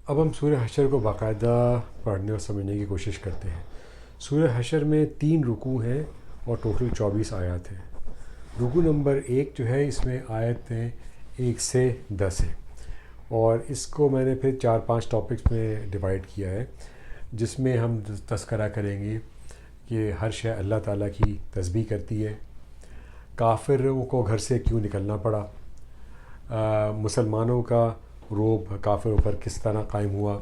اب ہم سورہ حشر کو باقاعدہ پڑھنے اور سمجھنے کی کوشش کرتے ہیں۔ سورہ حشر میں 3 رکوع ہیں اور ٹوٹل 24 آیات ہیں۔ رکوع نمبر 1 جو ہے اس میں آیتیں 1 سے 10 ہیں، اور اس کو میں نے پھر 4-5 ٹاپکس میں ڈیوائڈ کیا ہے، جس میں ہم تذکرہ کریں گے کہ ہر شے اللہ تعالیٰ کی تسبیح کرتی ہے، کافروں کو گھر سے کیوں نکلنا پڑا، مسلمانوں کا روب کافروں پر کس طرح قائم ہوا،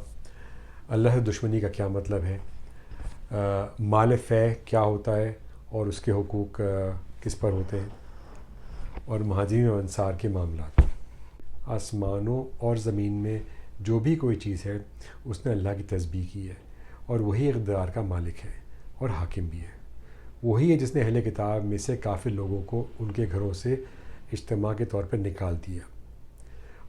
اللہ سے دشمنی کا کیا مطلب ہے، مال فیح کیا ہوتا ہے اور اس کے حقوق کس پر ہوتے ہیں، اور مہاجرین و انصار کے معاملات۔ آسمانوں اور زمین میں جو بھی کوئی چیز ہے اس نے اللہ کی تسبیح کی ہے، اور وہی اقتدار کا مالک ہے اور حاکم بھی ہے۔ وہی ہے جس نے اہل کتاب میں سے کافر لوگوں کو ان کے گھروں سے اجتماع کے طور پر نکال دیا۔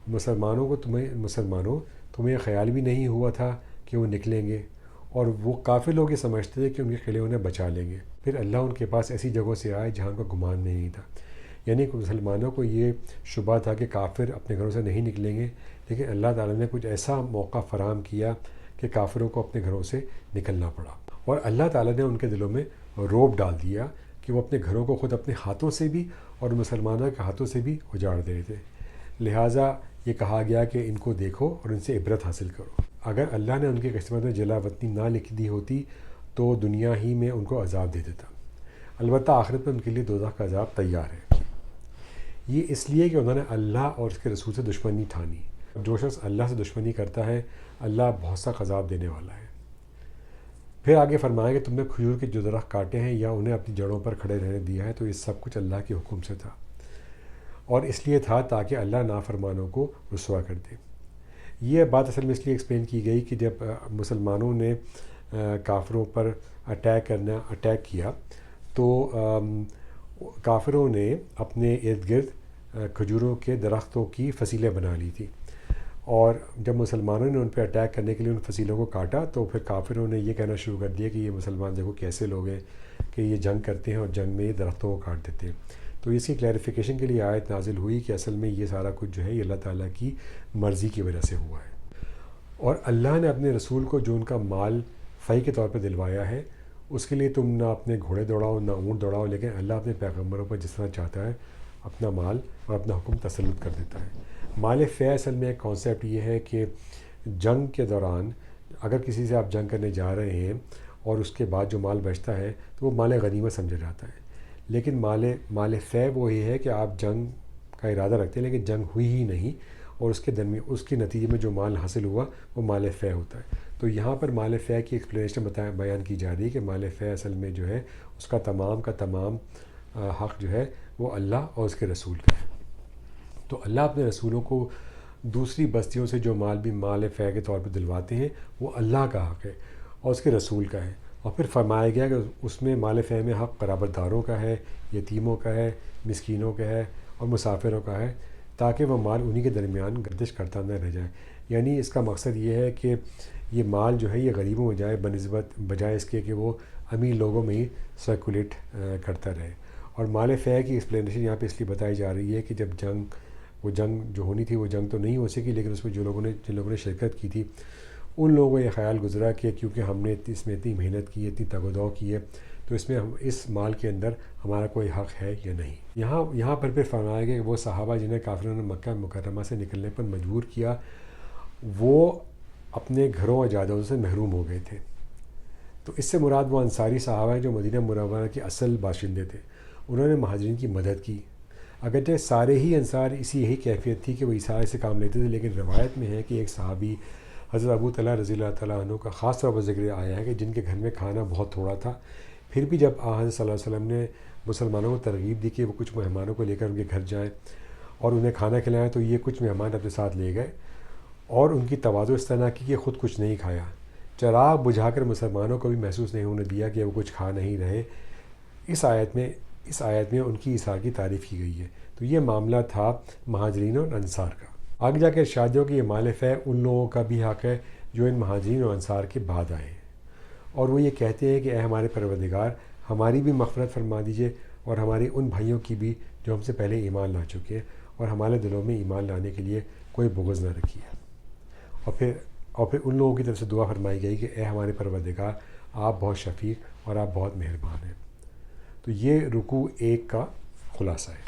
مسلمانوں تمہیں خیال بھی نہیں ہوا تھا کہ وہ نکلیں گے، اور وہ کافر لوگ یہ سمجھتے تھے کہ ان کے قلعے انہیں بچا لیں گے۔ پھر اللہ ان کے پاس ایسی جگہوں سے آئے جہاں ان کا گمان نہیں تھا، یعنی کہ مسلمانوں کو یہ شبہ تھا کہ کافر اپنے گھروں سے نہیں نکلیں گے، لیکن اللہ تعالیٰ نے کچھ ایسا موقع فراہم کیا کہ کافروں کو اپنے گھروں سے نکلنا پڑا، اور اللہ تعالیٰ نے ان کے دلوں میں رعب ڈال دیا کہ وہ اپنے گھروں کو خود اپنے ہاتھوں سے بھی اور مسلمانوں کے ہاتھوں سے بھی اجاڑ دے تھے۔ لہٰذا یہ کہا گیا کہ ان کو دیکھو اور ان سے عبرت حاصل کرو۔ اگر اللہ نے ان کی قسمت میں جلا وطنی نہ لکھ دی ہوتی تو دنیا ہی میں ان کو عذاب دے دیتا، البتہ آخرت میں ان کے لیے دوزخ کا عذاب تیار ہے۔ یہ اس لیے کہ انہوں نے اللہ اور اس کے رسول سے دشمنی ٹھانی۔ جو شخص اللہ سے دشمنی کرتا ہے اللہ بہت سا عذاب دینے والا ہے۔ پھر آگے فرمایا کہ تم نے کھجور کے جو درخت کاٹے ہیں یا انہیں اپنی جڑوں پر کھڑے رہنے دیا ہے تو یہ سب کچھ اللہ کے حکم سے تھا، اور اس لیے تھا تاکہ اللہ نافرمانوں کو رسوا کر دے۔ یہ بات اصل میں اس لیے ایکسپلین کی گئی کہ جب مسلمانوں نے کافروں پر اٹیک کیا تو کافروں نے اپنے ارد گرد کھجوروں کے درختوں کی فصیلیں بنا لی تھی، اور جب مسلمانوں نے ان پہ اٹیک کرنے کے لیے ان فصیلوں کو کاٹا تو پھر کافروں نے یہ کہنا شروع کر دیا کہ یہ مسلمان دیکھو کیسے لوگ ہیں کہ یہ جنگ کرتے ہیں اور جنگ میں یہ درختوں کو کاٹ دیتے ہیں۔ تو اس کی کلیریفیکیشن کے لیے آیت نازل ہوئی کہ اصل میں یہ سارا کچھ جو ہے یہ اللہ تعالیٰ کی مرضی کی وجہ سے ہوا ہے، اور اللہ نے اپنے رسول کو جو ان کا مال فی کے طور پہ دلوایا ہے اس کے لیے تم نہ اپنے گھوڑے دوڑاؤ نہ اونٹ دوڑاؤ، لیکن اللہ اپنے پیغمبروں پر جس طرح چاہتا ہے اپنا مال اور اپنا حکم تسلط کر دیتا ہے۔ مال فیح اصل میں ایک کانسیپٹ یہ ہے کہ جنگ کے دوران اگر کسی سے آپ جنگ کرنے جا رہے ہیں اور اس کے بعد جو مال بچتا ہے تو وہ مال غنیمت سمجھا جاتا ہے، لیکن مال فیح وہ یہ ہے کہ آپ جنگ کا ارادہ رکھتے ہیں لیکن جنگ ہوئی ہی نہیں، اور اس کے نتیجے میں جو مال حاصل ہوا وہ مال فیح ہوتا ہے۔ تو یہاں پر مال فیح کی ایکسپلینیشن بیان کی جا رہی ہے کہ مال فیح اصل میں جو ہے اس کا تمام حق جو ہے وہ اللہ اور اس کے رسول کا ہے۔ تو اللہ اپنے رسولوں کو دوسری بستیوں سے جو مال بھی مال فیح کے طور پہ دلواتے ہیں وہ اللہ کا حق ہے اور اس کے رسول کا ہے، اور پھر فرمایا گیا کہ اس میں مال فیح میں حق قرابت داروں کا ہے، یتیموں کا ہے، مسکینوں کا ہے اور مسافروں کا ہے، تاکہ وہ مال انہی کے درمیان گردش کرتا نہ رہ جائے۔ یعنی اس کا مقصد یہ ہے کہ یہ مال جو ہے یہ غریبوں میں جائے بجائے اس کے کہ وہ امیر لوگوں میں ہی سرکولیٹ کرتا رہے۔ اور مال فیح کی ایکسپلینیشن یہاں پہ اس لیے بتائی جا رہی ہے کہ جب وہ جنگ جو ہونی تھی وہ جنگ تو نہیں ہو سکی، لیکن اس میں جن لوگوں نے شرکت کی تھی ان لوگوں کو یہ خیال گزرا کہ کیونکہ ہم نے اس میں اتنی محنت کی ہے، اتنی تگ و دو کی ہے، تو اس میں اس مال کے اندر ہمارا کوئی حق ہے یا نہیں۔ یہاں پر پھر فرمایا گیا کہ وہ صحابہ جنہیں کافروں نے مکہ مکرمہ سے نکلنے پر مجبور کیا وہ اپنے گھروں اور جائیدادوں سے محروم ہو گئے تھے۔ تو اس سے مراد وہ انصاری صحابہ ہیں جو مدینہ منورہ کے اصل باشندے تھے، انہوں نے مہاجرین کی مدد کی۔ اگرچہ سارے ہی انصار یہی کیفیت تھی کہ وہ اشارے سے کام لیتے تھے، لیکن روایت میں ہے کہ ایک صحابی حضرت ابو طلحہ رضی اللہ تعالیٰ عنہ کا خاص طور پر ذکر آیا ہے کہ جن کے گھر میں کھانا بہت تھوڑا تھا، پھر بھی جب حضرت صلی اللہ علیہ وسلم نے مسلمانوں کو ترغیب دی کہ وہ کچھ مہمانوں کو لے کر ان کے گھر جائیں اور انہیں کھانا کھلائیں، تو یہ کچھ مہمان اپنے ساتھ لے گئے اور ان کی تواضع اس طرح کی کہ خود کچھ نہیں کھایا، چراغ بجھا کر مسلمانوں کو بھی محسوس نہیں ہونے دیا کہ وہ کچھ کھا نہیں رہے۔ اس آیت میں ان کی ایثار کی تعریف کی گئی ہے۔ تو یہ معاملہ تھا مہاجرین اور انصار کا۔ آگے جا کے ارشاد ہو کہ یہ مال فیح ان لوگوں کا بھی حق ہے جو ان مہاجرین اور انصار کے بعد آئے ہیں، اور وہ یہ کہتے ہیں کہ اے ہمارے پروردگار ہماری بھی مغفرت فرما دیجیے اور ہمارے ان بھائیوں کی بھی جو ہم سے پہلے ایمان لا چکے ہیں، اور ہمارے دلوں میں ایمان لانے کے لیے کوئی بغض نہ رکھیے۔ اور پھر اور پھر ان لوگوں کی طرف سے دعا فرمائی گئی کہ اے ہمارے پروردگار، آپ بہت شفیق اور آپ بہت مہربان ہیں۔ تو یہ رکوع 1 کا خلاصہ ہے۔